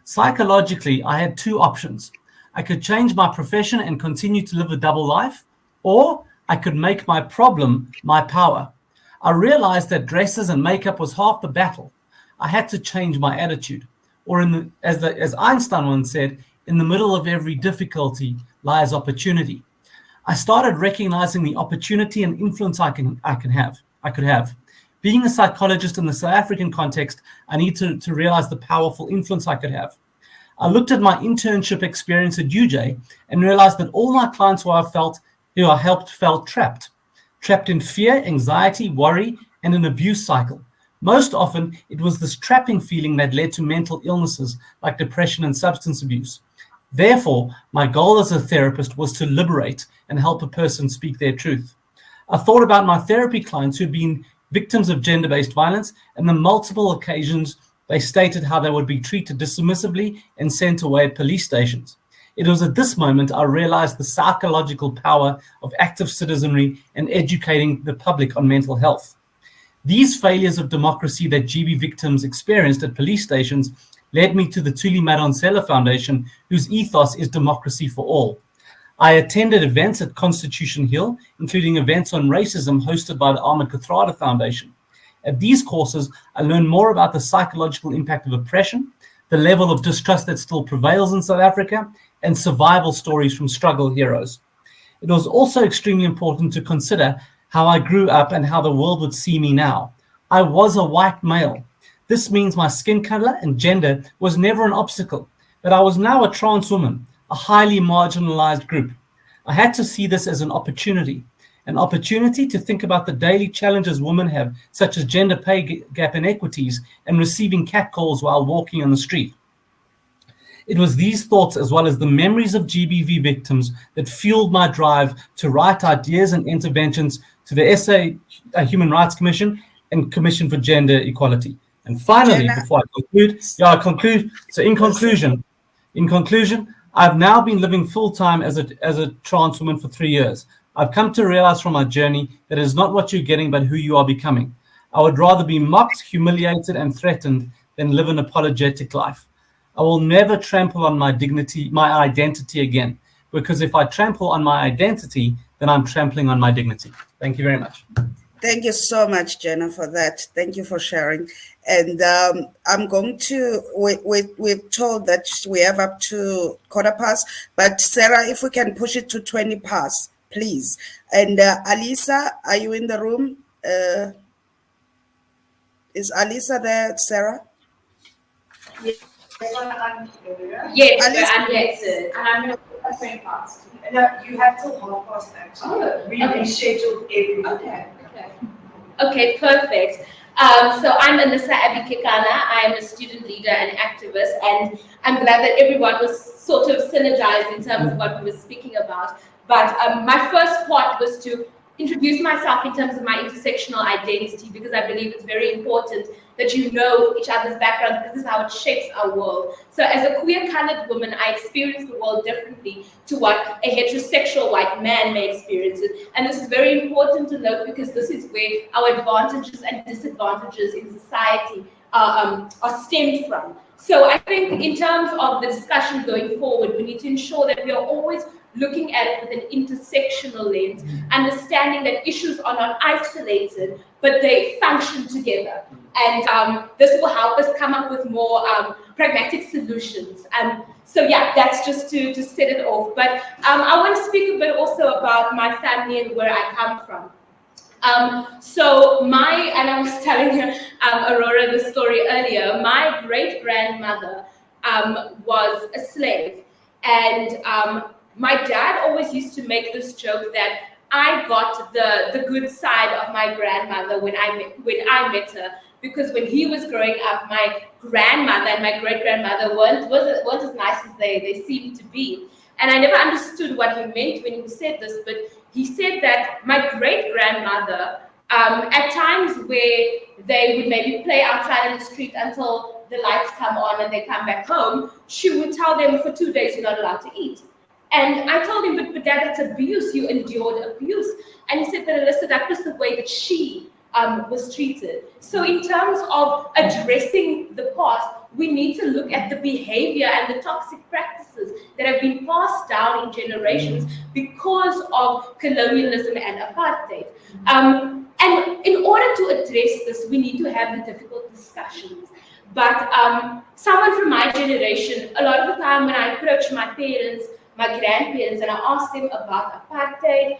Psychologically, I had two options. I could change my profession and continue to live a double life, or I could make my problem my power. I realized that dresses and makeup was half the battle. I had to change my attitude. Or as Einstein once said, in the middle of every difficulty lies opportunity. I started recognizing the opportunity and influence I could have. Being a psychologist in the South African context, I need to realize the powerful influence I could have. I looked at my internship experience at UJ and realized that all my clients who I helped felt trapped in fear, anxiety, worry, and an abuse cycle. Most often, it was this trapping feeling that led to mental illnesses like depression and substance abuse. Therefore, my goal as a therapist was to liberate and help a person speak their truth. I thought about my therapy clients who had been victims of gender-based violence and the multiple occasions they stated how they would be treated dismissively and sent away at police stations. It was at this moment I realized the psychological power of active citizenry and educating the public on mental health. These failures of democracy that GB victims experienced at police stations led me to the Thuli Madonsela Foundation, whose ethos is democracy for all. I attended events at Constitution Hill, including events on racism hosted by the Ahmed Kathrada Foundation. At these courses, I learned more about the psychological impact of oppression, the level of distrust that still prevails in South Africa, and survival stories from struggle heroes. It was also extremely important to consider how I grew up and how the world would see me now. I was a white male. This means my skin color and gender was never an obstacle, but I was now a trans woman, a highly marginalized group. I had to see this as an opportunity to think about the daily challenges women have, such as gender pay gap inequities and receiving catcalls while walking on the street. It was these thoughts, as well as the memories of GBV victims, that fueled my drive to write ideas and interventions to the SA Human Rights Commission and Commission for Gender Equality. And finally, Jenna. before I conclude. So in conclusion, I've now been living full-time as a trans woman for 3 years. I've come to realize from my journey that it is not what you're getting, but who you are becoming. I would rather be mocked, humiliated, and threatened than live an apologetic life. I will never trample on my dignity, my identity again, because if I trample on my identity, then I'm trampling on my dignity. Thank you very much. Thank you so much, Jenna, for that. Thank you for sharing. And I'm going to, we're told that we have up to 15:15, but Sarah, if we can push it to 20:20, please. And Alisa, are you in the room? Is Alisa there, Sarah? Yes, Alice? but I'm late, and I'm going to put my phone fast. No, you have till 1:30 actually. Oh, We okay. rescheduled everything. Okay, perfect. So I'm Anissa Abikekana. I'm a student leader and activist, and I'm glad that everyone was sort of synergized in terms of what we were speaking about. But my first part was to introduce myself in terms of my intersectional identity, because I believe it's very important that you know each other's background, because this is how it shapes our world. So as a queer colored woman, I experience the world differently to what a heterosexual white man may experience it. And this is very important to note, because this is where our advantages and disadvantages in society are stemmed from. So I think in terms of the discussion going forward, we need to ensure that we are always looking at it with an intersectional lens, understanding that issues are not isolated, but they function together. And this will help us come up with more pragmatic solutions. So yeah, that's just to set it off. But I want to speak a bit also about my family and where I come from. And I was telling Aurora the story earlier, my great-grandmother was a slave. And my dad always used to make this joke that I got the good side of my grandmother when I met her, because when he was growing up, my grandmother and my great-grandmother weren't as nice as they seemed to be. And I never understood what he meant when he said this, but he said that my great-grandmother, at times where they would maybe play outside in the street until the lights come on and they come back home, she would tell them for 2 days you're not allowed to eat. And I told him, but Dad, that's abuse. You endured abuse. And he said, but Alyssa, that was the way that she was treated. So in terms of addressing the past, we need to look at the behavior and the toxic practices that have been passed down in generations because of colonialism and apartheid. And in order to address this, we need to have the difficult discussions. But someone from my generation, a lot of the time when I approach my parents, my grandparents, and I ask them about apartheid,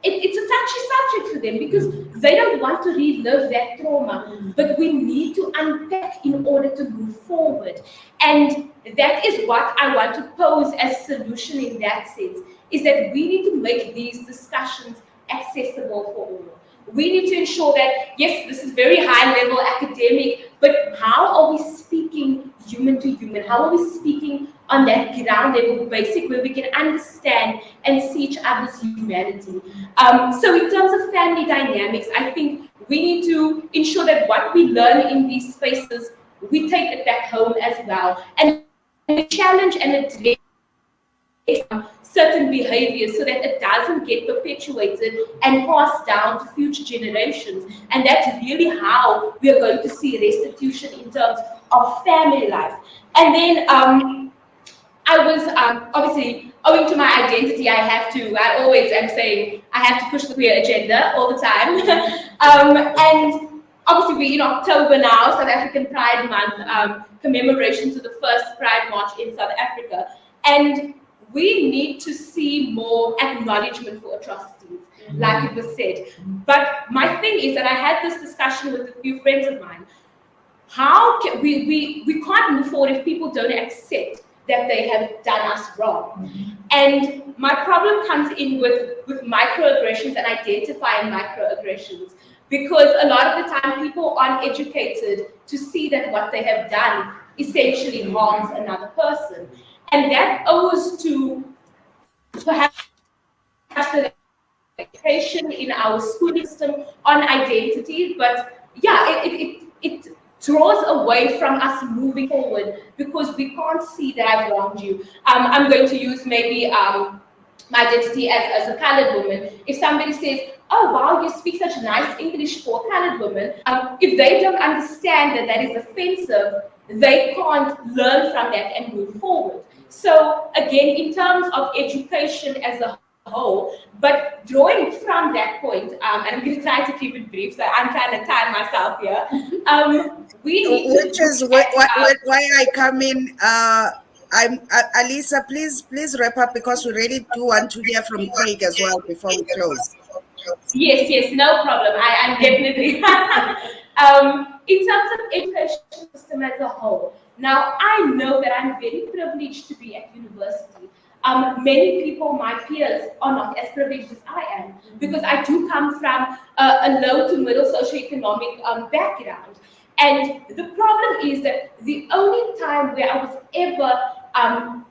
it's a touchy subject for them because they don't want to relive that trauma. But we need to unpack in order to move forward. And that is what I want to pose as solution in that sense, is that we need to make these discussions accessible for all. We need to ensure that, yes, this is very high level academic, but how are we speaking human to human? How are we speaking on that ground level basic where we can understand and see each other's humanity? So in terms of family dynamics, I think we need to ensure that what we learn in these spaces, we take it back home as well. And we challenge and address certain behaviors so that it doesn't get perpetuated and passed down to future generations. And that's really how we are going to see restitution in terms of family life. And then I was obviously, owing to my identity, I always am saying I have to push the queer agenda all the time. And obviously we're in October now, South African Pride Month, commemoration to the first Pride March in South Africa. And we need to see more acknowledgement for atrocities, like it was said. But my thing is that I had this discussion with a few friends of mine. How can we can't move forward if people don't accept that they have done us wrong. And my problem comes in with microaggressions and identifying microaggressions, because a lot of the time people aren't educated to see that what they have done essentially harms another person. And that owes to perhaps the education in our schooling system on identity, but yeah, it draws away from us moving forward because we can't see that I've wronged you. I'm going to use maybe my identity as a colored woman. If somebody says, oh wow, you speak such nice English for a colored woman, if they don't understand that that is offensive, they can't learn from that and move forward. So again, in terms of education as a whole, but drawing from that point, and I'm going to try to keep it brief, so I'm trying to time myself here. We need Which is why I come in. I'm Alisa. Please wrap up because we really do want to hear from Craig as well before we close. Yes, no problem. I'm definitely. In terms of education system as a whole, now I know that I'm very privileged to be at university. many people, my peers, are not as privileged as I am, because I do come from a low to middle socioeconomic background. And the problem is that the only time where I was ever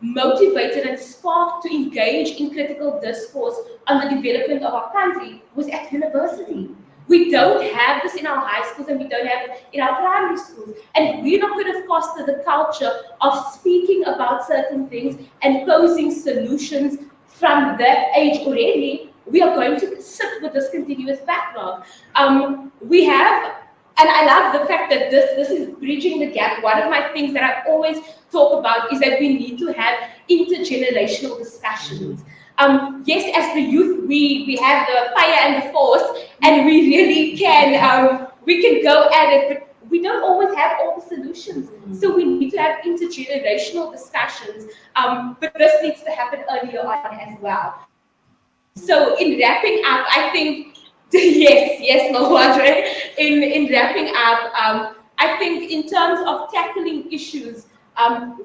motivated and sparked to engage in critical discourse on the development of our country was at university. We don't have this in our high schools, and we don't have it in our primary schools. And we're not going to foster the culture of speaking about certain things and posing solutions from that age already. We are going to sit with this continuous backlog. We have, and I love the fact that this is bridging the gap. One of my things that I always talk about is that we need to have intergenerational discussions. Yes, as the youth, we have the fire and the force, and we really can, we can go at it, but we don't always have all the solutions. So we need to have intergenerational discussions, but this needs to happen earlier on as well. So in wrapping up, I think, yes, Malwadre, in wrapping up, I think in terms of tackling issues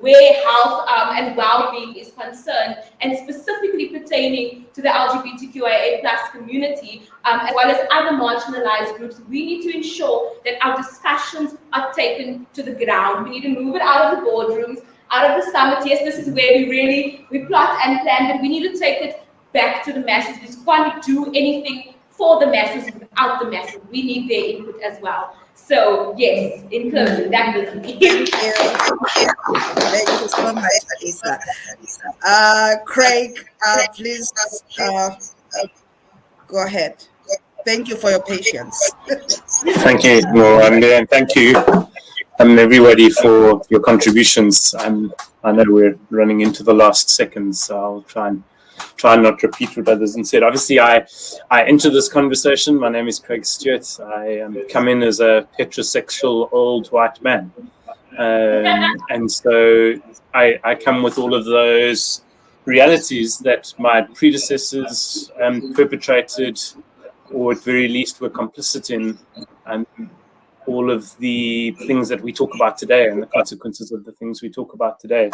where health and well-being is concerned, and specifically pertaining to the LGBTQIA+ community, as well as other marginalized groups, we need to ensure that our discussions are taken to the ground. We need to move it out of the boardrooms, out of the summit. Yes, this is where we plot and plan, but we need to take it back to the masses. We just can't do anything for the masses without the masses. We need their input as well. So yes, in closing, that was me. Thank you so much, Lisa. Craig, please go ahead. Thank you for your patience. Thank you, Mwande, and thank you, everybody, for your contributions. I know we're running into the last seconds, so I'll try and not repeat what others have said. Obviously, I enter this conversation. My name is Craig Stewart. I come in as a heterosexual old white man. And so I come with all of those realities that my predecessors perpetrated, or at very least were complicit in, and all of the things that we talk about today and the consequences of the things we talk about today.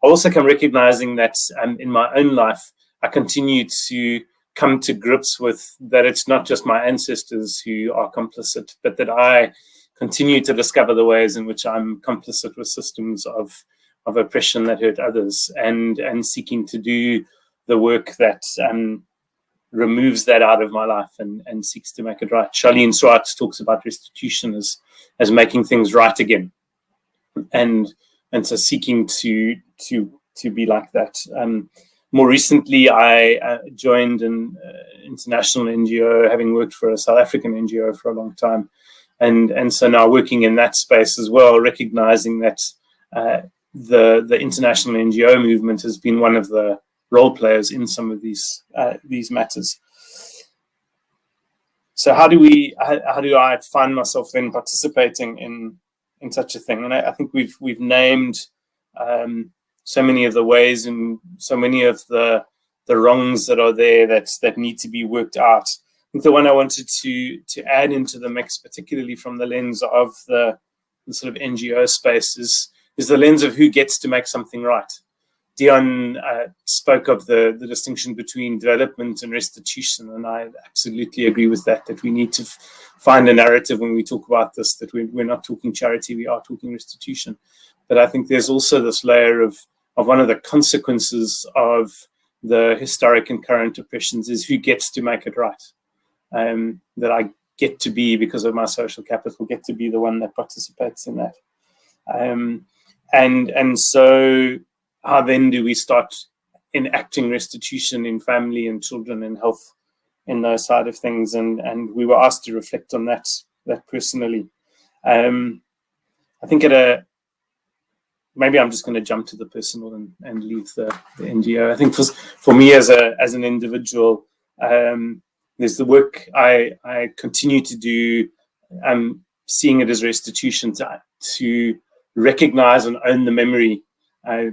I also come recognizing that in my own life, I continue to come to grips with that it's not just my ancestors who are complicit, but that I continue to discover the ways in which I'm complicit with systems of oppression that hurt others, and seeking to do the work that removes that out of my life and seeks to make it right. Charlene Swart talks about restitution as making things right again, and so seeking to be like that. More recently, I joined an international NGO, having worked for a South African NGO for a long time, and so now working in that space as well, recognizing that the international NGO movement has been one of the role players in some of these matters. So how do I find myself then participating in such a thing? And I think we've named so many of the ways and so many of the wrongs that are there that need to be worked out. I think the one I wanted to add into the mix, particularly from the lens of the sort of NGO space, is the lens of who gets to make something right. Dion spoke of the distinction between development and restitution, and I absolutely agree with that we need to find a narrative when we talk about this, that we're not talking charity, we are talking restitution. But I think there's also this layer of one of the consequences of the historic and current oppressions is who gets to make it right. That I get to be, because of my social capital, get to be the one that participates in that. And so how then do we start enacting restitution in family and children and health in those side of things? And we were asked to reflect on that personally. I think maybe I'm just going to jump to the personal and leave the NGO. I think for me as an individual, there's the work I continue to do. I'm seeing it as restitution to recognize and own the memory. I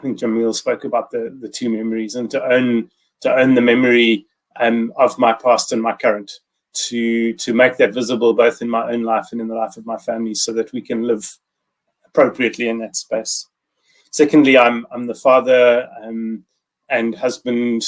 think Jamil spoke about the two memories, and to own the memory of my past and my current, to make that visible both in my own life and in the life of my family, so that we can live appropriately in that space. Secondly, I'm the father and husband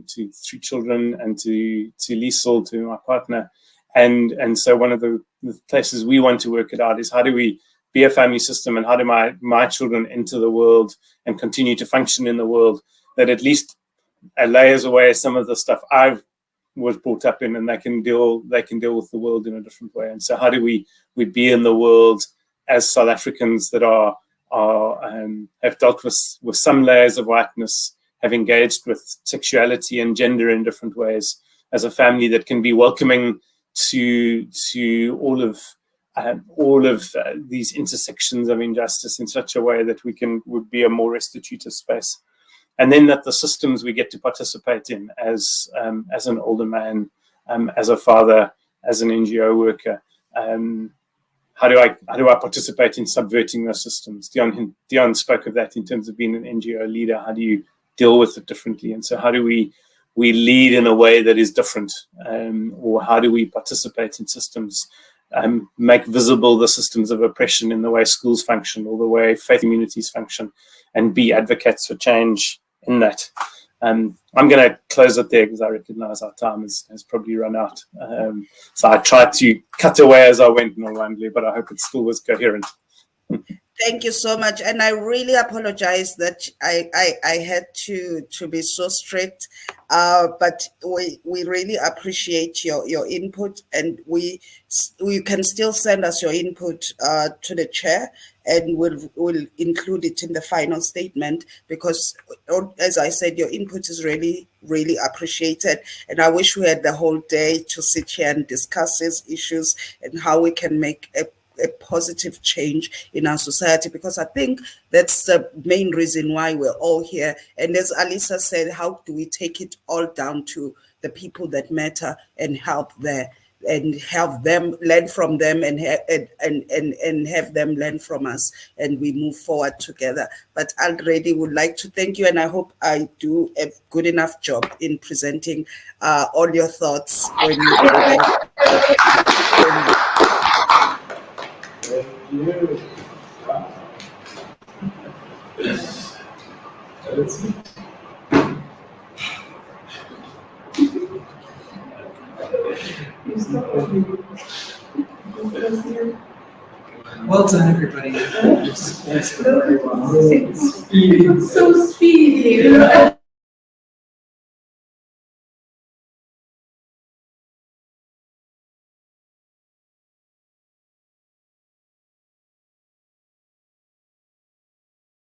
to 3 children, and to Liesel, to my partner. And so one of the places we want to work it out is, how do we be a family system, and how do my children enter the world and continue to function in the world that at least layers away some of the stuff I was brought up in, and they can deal with the world in a different way. And so how do we be in the world as South Africans that have dealt with some layers of whiteness, have engaged with sexuality and gender in different ways, as a family that can be welcoming to all of these intersections of injustice in such a way that would be a more restitutive space. And then that the systems we get to participate in as an older man, as a father, as an NGO worker, how do I participate in subverting those systems? Dion spoke of that in terms of being an NGO leader. How do you deal with it differently? And so how do we lead in a way that is different, or how do we participate in systems, make visible the systems of oppression in the way schools function or the way faith communities function, and be advocates for change in that. I'm going to close it there because I recognize our time has probably run out. So I tried to cut away as I went, Norwandly, but I hope it still was coherent. Thank you so much, and I really apologize that I had to be so strict, but we really appreciate your input, and you can still send us your input to the chair, and we'll include it in the final statement, because, as I said, your input is really appreciated, and I wish we had the whole day to sit here and discuss these issues and how we can make a positive change in our society, because I think that's the main reason why we're all here. And as Alisa said, how do we take it all down to the people that matter and help them learn from them, and have them learn from us, and we move forward together. But I already would like to thank you, and I hope I do a good enough job in presenting all your thoughts when you Thank you. Let's see. Well done, everybody. So speedy.